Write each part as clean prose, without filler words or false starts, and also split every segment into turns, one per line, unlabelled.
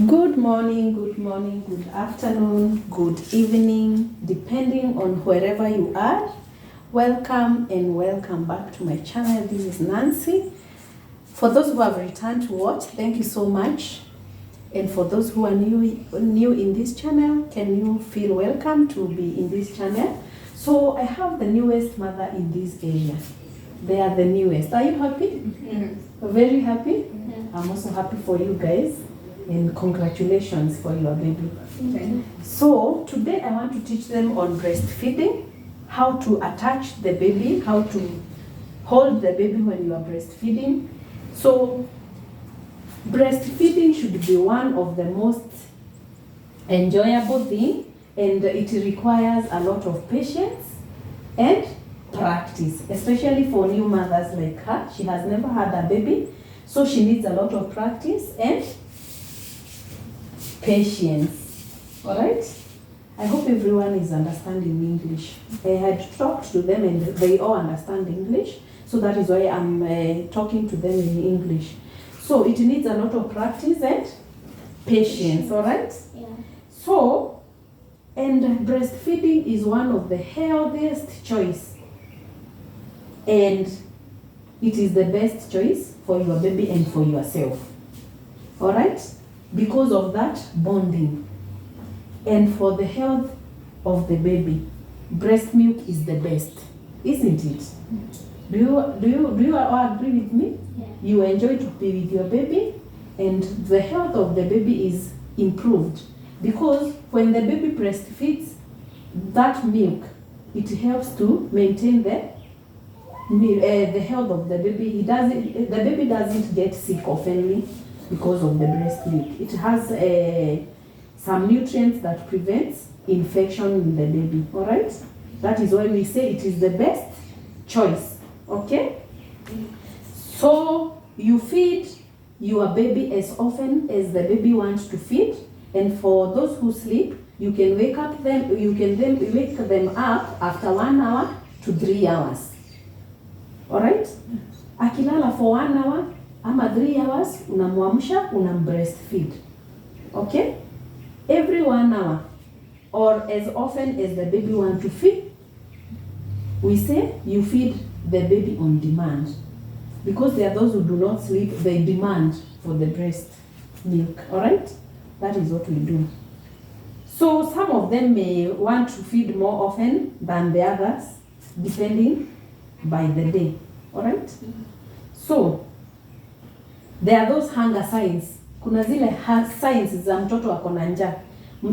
Good morning, good afternoon, good evening, depending on wherever you are. Welcome and welcome back to my channel. This is Nancy. For those who have returned to watch, thank you so much. And for those who are new in this channel, can you feel welcome to be in this channel? So I have the newest mother in this area. They are the newest. Are you happy? Very happy? I'm also happy for you guys. And congratulations for your baby.
Okay.
So today I want to teach them on breastfeeding, how to attach the baby, how to hold the baby when you are breastfeeding. So breastfeeding should be one of the most enjoyable things, and it requires a lot of patience and practice, especially for new mothers like her. She has never had a baby, so she needs a lot of practice and patience. All right? I hope everyone is understanding English. I had talked to them and they all understand English, so that is why I'm talking to them in English. So it needs a lot of practice and patience. All right?
Yeah.
So, and breastfeeding is one of the healthiest choice, and it is the best choice for your baby and for yourself. All right? Because of that bonding, and for the health of the baby, breast milk is the best, isn't it? Do you all agree with me?
Yeah.
You enjoy to be with your baby, and the health of the baby is improved, because when the baby breastfeeds, that milk, it helps to maintain the health of the baby. The baby doesn't get sick oftenly because of the breast milk. It has some nutrients that prevents infection in the baby. All right? That is why we say it is the best choice. Okay? So you feed your baby as often as the baby wants to feed, and for those who sleep, you can wake them up after 1 hour to 3 hours. All right? Akilala for 1 hour ama 3 hours, unamwamsha, breastfeed. Okay? Every 1 hour, or as often as the baby wants to feed, we say you feed the baby on demand. Because there are those who do not sleep, they demand for the breast milk. All right? That is what we do. So some of them may want to feed more often than the others, depending by the day. All right? So there are those hunger signs. Kuna zile signs za mtoto ako na njaa.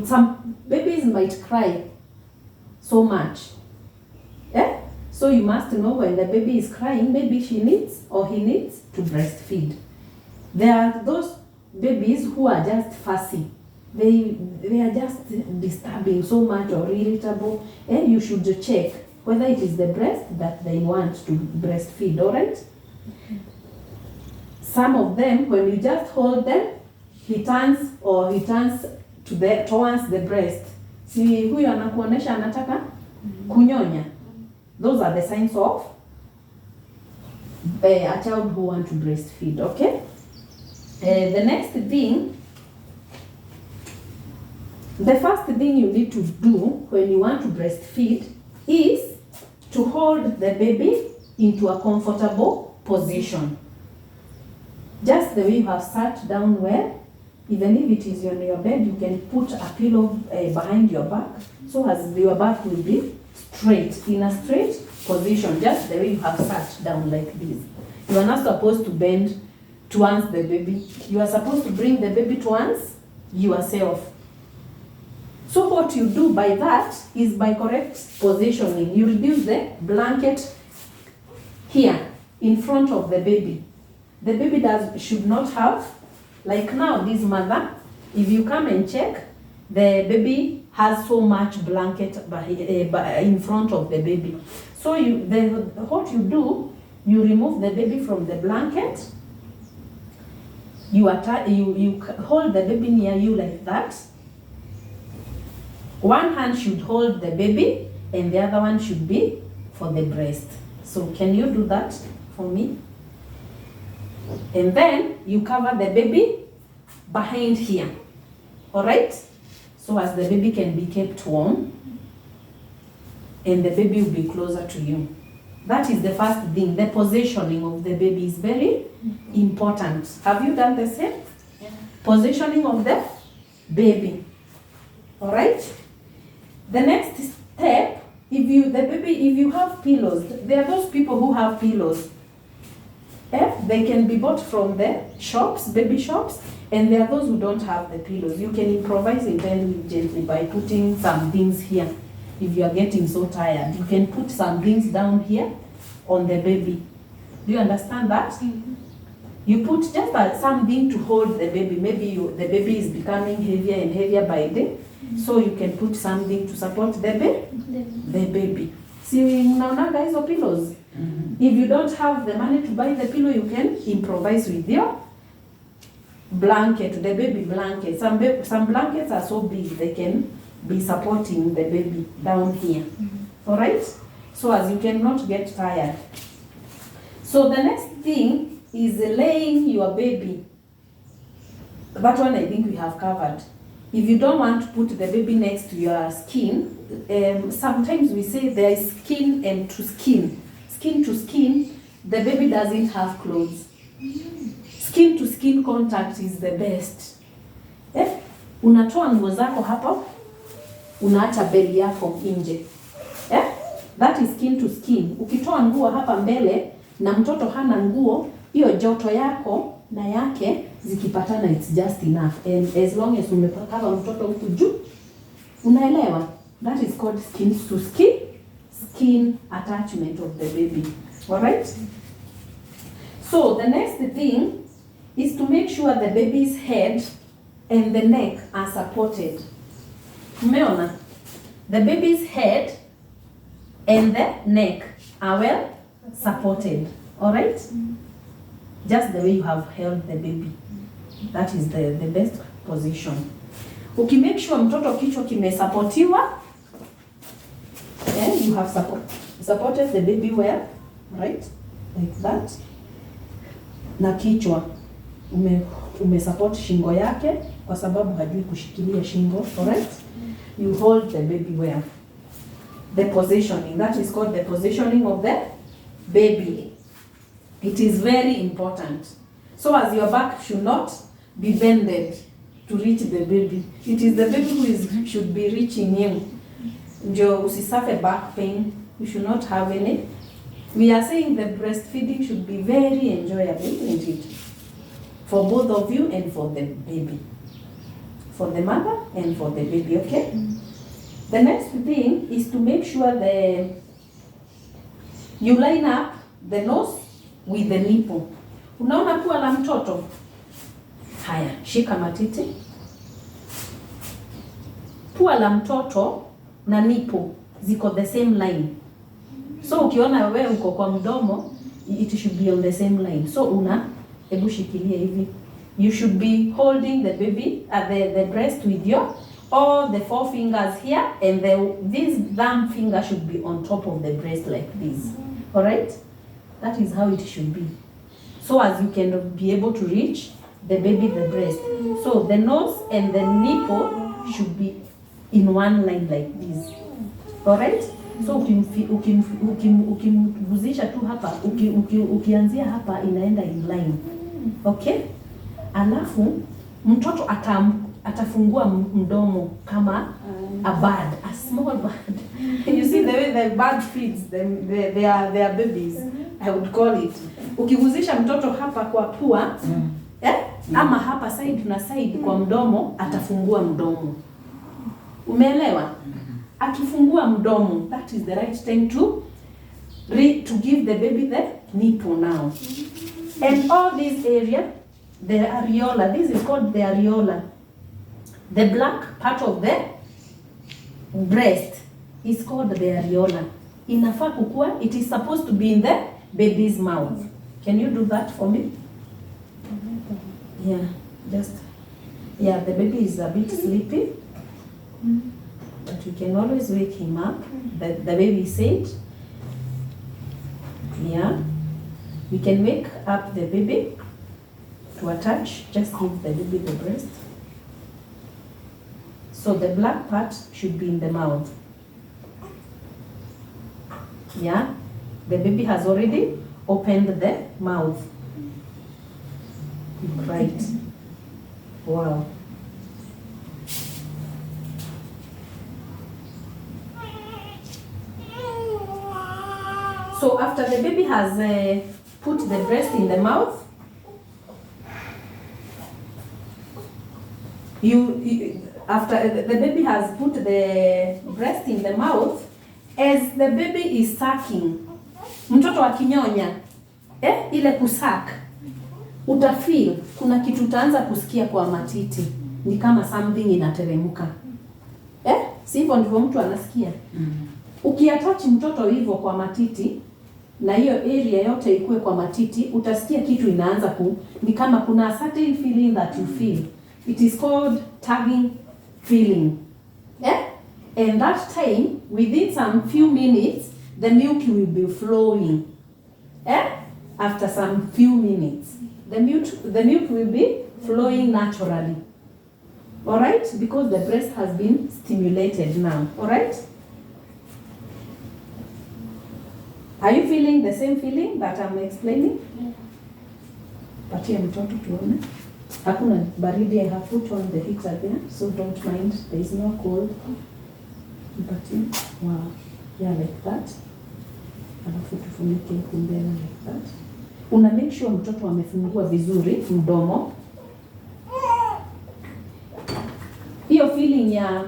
Some babies might cry so much. Yeah? So you must know when the baby is crying, maybe she needs or he needs to breastfeed. There are those babies who are just fussy. They are just disturbing so much or irritable. And you should check whether it is the breast that they want to breastfeed. All right? Some of them, when you just hold them, he turns towards the breast. Si huyo anakuonesha anataka kunyonya. Those are the signs of a child who wants to breastfeed. Okay? The next thing, the first thing you need to do when you want to breastfeed is to hold the baby into a comfortable position. Just the way you have sat down well. Even if it is on your bed, you can put a pillow behind your back, so as your back will be straight, in a straight position, just the way you have sat down like this. You are not supposed to bend towards the baby. You are supposed to bring the baby towards yourself. So what you do by that is, by correct positioning, you reduce the blanket here in front of the baby. The baby should not have, like now this mother, if you come and check, the baby has so much blanket in front of the baby. So what you do, you remove the baby from the blanket, you hold the baby near you like that. One hand should hold the baby and the other one should be for the breast. So can you do that for me? And then you cover the baby behind here. Alright? So as the baby can be kept warm and the baby will be closer to you. That is the first thing. The positioning of the baby is very important. Have you done the same?
Yeah.
Positioning of the baby. Alright? The next step, if you have pillows, there are those people who have pillows. They can be bought from the shops, baby shops, and there are those who don't have the pillows. You can improvise it very gently by putting some things here. If you are getting so tired, you can put some things down here on the baby. Do you understand that?
Mm-hmm.
You put just something to hold the baby. Maybe the baby is becoming heavier and heavier by day, so you can put something to support the baby. See, mnaonaga hizo pillows. If you don't have the money to buy the pillow, you can improvise with your blanket, the baby blanket. Some blankets are so big they can be supporting the baby down here. All right? So as you cannot get tired. So the next thing is laying your baby. That one I think we have covered. If you don't want to put the baby next to your skin, sometimes we say there is skin and to skin. Skin to skin, the baby doesn't have clothes. Skin to skin contact is the best. Unatoa nguo zako hapo, unaacha belly yako nje. That is skin to skin. Ukitoa nguo hapa mbele na mtoto hana nguo, hiyo joto yako na yake zikipatana, it's just enough. And as long as umepaka mtoto huku juu, unaelewa? That is called skin to skin attachment of the baby. Alright? So the next thing is to make sure the baby's head and the neck are supported. Umeona? The baby's head and the neck are well supported. Alright? Just the way you have held the baby. That is the best position. Ukimake sure mtoto kichwa kimesapotiwa, you have supported the baby well, right? Like that. Na kichwa umesupport shingo yake kwa sababu hajui kushikilia shingo, alright? You hold the baby well. The positioning, that is called the positioning of the baby. It is very important. So as your back should not be bended to reach the baby. It is the baby who should be reaching you. Ndio usisafe back pain. You should not have any. We are saying the breastfeeding should be very enjoyable, isn't it? For both of you and for the baby. For the mother and for the baby, okay? The next thing is to make sure you line up the nose with the nipple. Unaona pua la mtoto? Haya, shika matiti. Pua la mtoto na nipple ziko the same line. So ukiona wewe uko kwa mdomo, it should be on the same line. So hebu shikilia hivi. You should be holding the baby at the breast with all the 4 fingers here, and this thumb finger should be on top of the breast like this. Alright? That is how it should be. So as you can be able to reach the baby the breast. So the nose and the nipple should be in one line like this. Alright? So ukimguzisha tu hapa, ukianzia hapa inaenda in line. Okay? Alafu mtoto atafungua mdomo kama a bird, a small bird. You see the way the bird feeds their babies, I would call it. Ukiguzisha mtoto hapa kwa pua, ama hapa side na side kwa mdomo, atafungua mdomo. Umeelewa? Akifungua mdomo, that is the right time to give the baby the nipple now. And all this area, the areola, this is called the areola. The black part of the breast is called the areola. Inafaa kukua, it is supposed to be in the baby's mouth. Can you do that for me? Yeah, the baby is a bit sleepy. But we can always wake him up. The baby said, yeah. We can wake up the baby to attach. Just give the baby the breast. So the black part should be in the mouth. Yeah, the baby has already opened the mouth. Right. Wow. So after the baby has put the breast in the mouth, after the baby has put the breast in the mouth, as the baby is sucking, mtoto akinyonya, ile kusak, utafeel kuna kitu utaanza kusikia kwa matiti, ni kama something inateremka. Si hivyo ndivyo mtu anasikia? Ukiattach mtoto hivyo kwa matiti, na hiyo area yote ikuwe kwa matiti, utasikia kitu inaanza ni kama kuna a certain feeling that you feel. It is called tugging feeling. And that time, within some few minutes, the milk will be flowing. After some few minutes, the milk will be flowing naturally. All right? Because the breast has been stimulated now. All right? Are you feeling the same feeling that I'm explaining? Patia mtoto tuone. Hakuna baridi, I have put on the heater there, so don't mind. There is no cold. Patia. Wow. Yeah, like that. Alafu tufunike kumbele like that. Una make sure mtoto amefungua vizuri mdomo. Hiyo feeling ya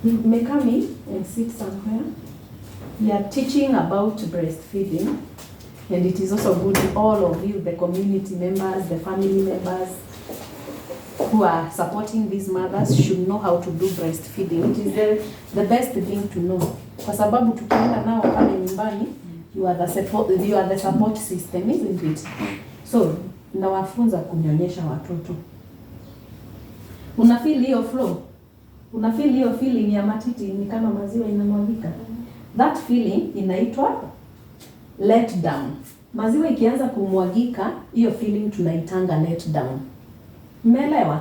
may come in and sit somewhere. We are teaching about breastfeeding, and it is also good all of you, the community members, the family members who are supporting these mothers should know how to do breastfeeding. It is the best thing to know. Kwa sababu tukienda nao pale nyumbani, you are the support system, isn't it? So, nawafunza kunyonyesha watoto. Una feel hiyo flow? Una feel hiyo feeling ya matiti ni kama maziwa inamwagika? That feeling inaitwa let down. Maziwa ikianza kumwagika, hiyo feeling tunaitanga let down. Umeelewa?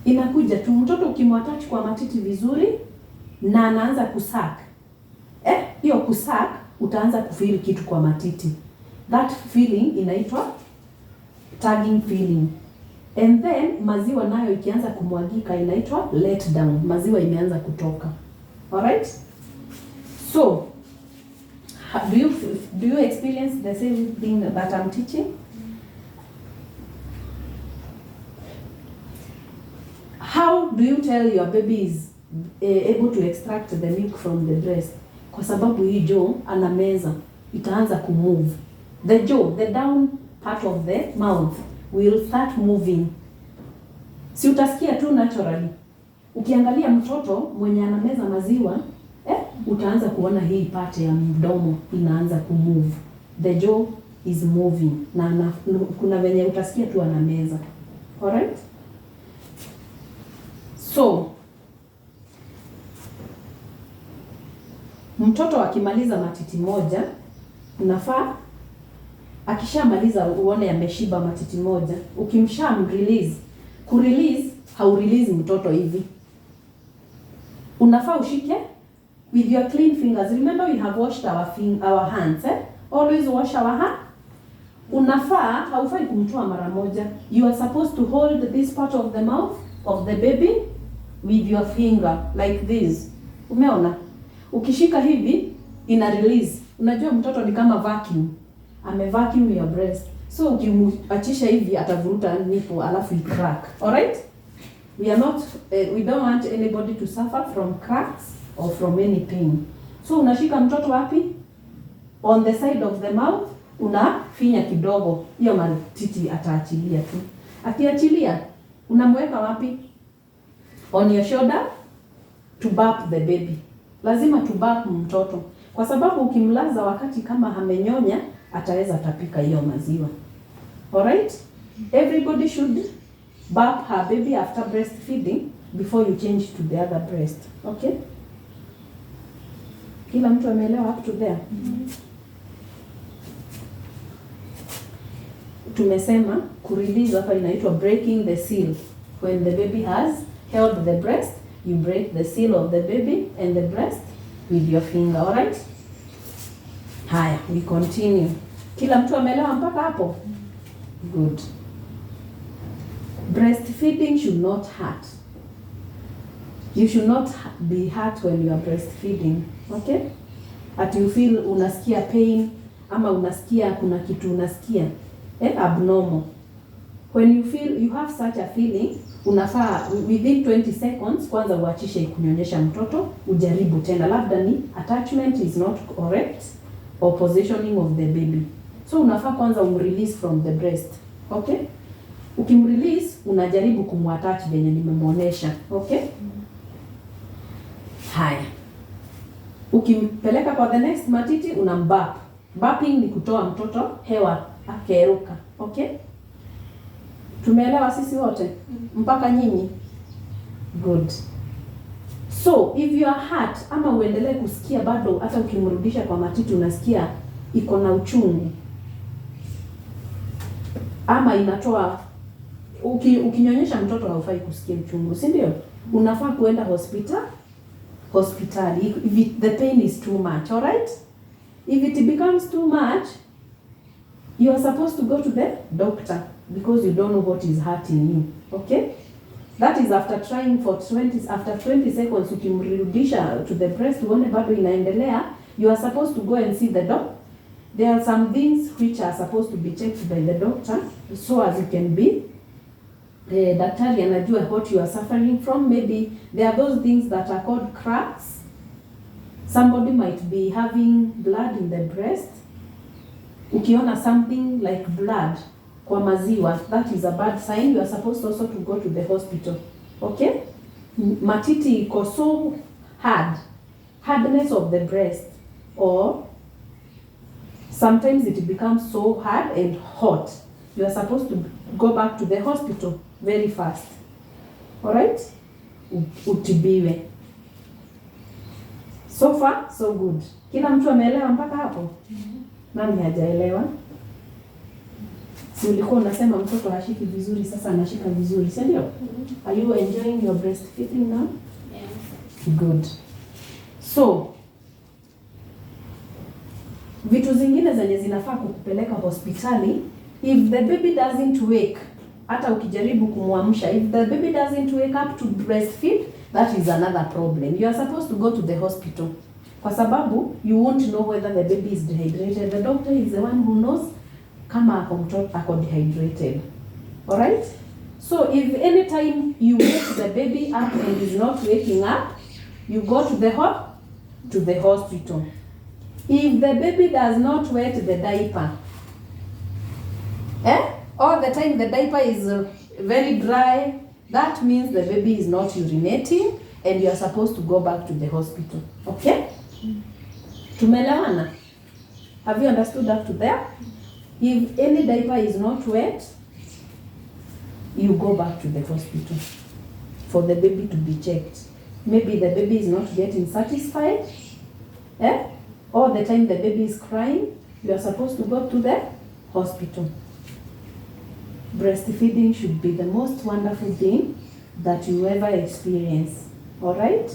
Inakuja tu mtoto ukimwattach kwa matiti vizuri na anaanza kusak. Hiyo kusak utaanza kufeel kitu kwa matiti. That feeling inaitwa tugging feeling. And then maziwa nayo ikianza kumwagika inaitwa let down. Maziwa imeanza kutoka. Alright? So, do you experience the same thing that I'm teaching? How do you tell your baby is able to extract the milk from the breast? Kwa sababu hii jaw anameza, itaanza kumove. The jaw, the down part of the mouth will start moving. Si utasikia tu naturally. Ukiangalia mtoto mwenye anameza maziwa, utaanza kuona hii part ya mdomo inaanza kumove. The jaw is moving. Na kuna venye utasikia tu anameza. Alright? So, mtoto akimaliza matiti moja, unafaa akishamaliza uone ameshiba matiti moja, ukimshamrelease, kurelease haurelease mtoto hivi. Unafaa ushike with your clean fingers. Remember we have washed our hands, Always wash our hands. Unafaa, haufai kumtoa mara moja. You are supposed to hold this part of the mouth of the baby with your finger like this. Umeona? Ukishika hivi ina release. Unajua mtoto ni kama vacuum. Vacuum your breast. So ukimuachisha hivi atavuruta nipo alafu crack. Alright? We don't want anybody to suffer from cracks or from any pain. So unashika mtoto wapi? On the side of the mouth, unafinya kidogo. Hiyo matiti ataachilia tu. Akiachilia, unamweka wapi? On your shoulder to burp the baby. Lazima to burp mtoto. Kwa sababu ukimlaza wakati kama hamenyonya, ataweza tapika hiyo maziwa. Alright? Everybody should burp her baby after breastfeeding before you change to the other breast. Okay? Kila mtu ameelewa up to there? tumesema kurelease hapa inaitwa breaking the seal. When the baby has held the breast, you break the seal of the baby and the breast with your finger. Alright? Haya, we continue. Kila mtu ameelewa mpaka hapo? Good. Breastfeeding should not hurt. You should not be hurt when you are breastfeeding. Okay? At you feel unasikia pain ama unasikia kuna kitu unasikia abnormal. When you feel you have such a feeling, unafaa within 20 seconds kwanza uachishe kunyonyesha mtoto, ujaribu tena, labda ni attachment is not correct or positioning of the baby. So unafaa kwanza umrelease from the breast. Okay? Ukimrelease unajaribu kumwattach venye nimemuonesha. Okay? Haya. Ukimpeleka kwa the next matiti unambap. Bapping ni kutoa mtoto hewa akeruka. Okay? Tumeelewa sisi wote? Mpaka nyinyi? Good. So, if you are hurt ama uendelee kusikia bado hata ukimrudisha kwa matiti unasikia iko na uchungu. Ama inatoa ukinyonyesha mtoto haufai kusikia uchungu, si ndio? Unafaa kuenda hospitali if the pain is too much, all right? If it becomes too much, you are supposed to go to the doctor because you don't know what is hurting you. Okay? That is after trying for 20 seconds ukimrudisha to the breast uone bado inaendelea, you are supposed to go and see the doctor. There are some things which are supposed to be checked by the doctor so as you can be daktari anajua what you are suffering from. Maybe there are those things that are called cracks. Somebody might be having blood in the breast. Ukiona something like blood kwa maziwa, that is a bad sign. You are supposed also to go to the hospital. Okay? Matiti iko so hard. Hardness of the breast, or sometimes it becomes so hard and hot. You are supposed to go back to the hospital very fast. Alright? Utibiwe. So far, so good. Kila mtu ameelewa mpaka hapo? Nani hajaelewa? Si ulikuwa unasema mtoto hashiki vizuri, sasa anashika vizuri, si ndio? Are you enjoying your breastfeeding now? Yes. Good. So, vitu zingine zenye zinafaa kukupeleka hospitali, if the baby doesn't wake, hata ukijaribu kumwamsha, if the baby doesn't wake up to breastfeed, that is another problem. You are supposed to go to the hospital. Kwa sababu, you won't know whether the baby is dehydrated. The doctor is the one who knows kama ako dehydrated. Alright? So, if any time you wake the baby up and is not waking up, you go to the hospital. If the baby does not wet the diaper, all the time the diaper is very dry, that means the baby is not urinating and you are supposed to go back to the hospital. Okay? Tumeelewana? Have you understood up to there? If any diaper is not wet, you go back to the hospital for the baby to be checked. Maybe the baby is not getting satisfied. All the time the baby is crying, you are supposed to go to the hospital. Breastfeeding should be the most wonderful thing that you ever experience. Alright?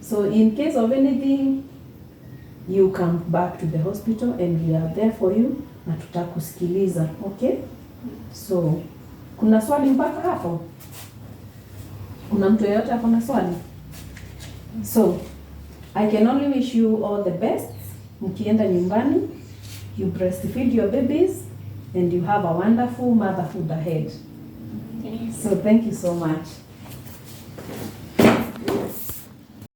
So in case of anything, you come back to the hospital and we are there for you na tutakusikiliza. Okay? So, kuna swali mpaka hapo? Kuna mtu yeyote hapo na swali? So, I can only wish you all the best. Mkienda nyumbani, you breastfeed your babies and you have a wonderful motherhood ahead. Yes. So thank you so much.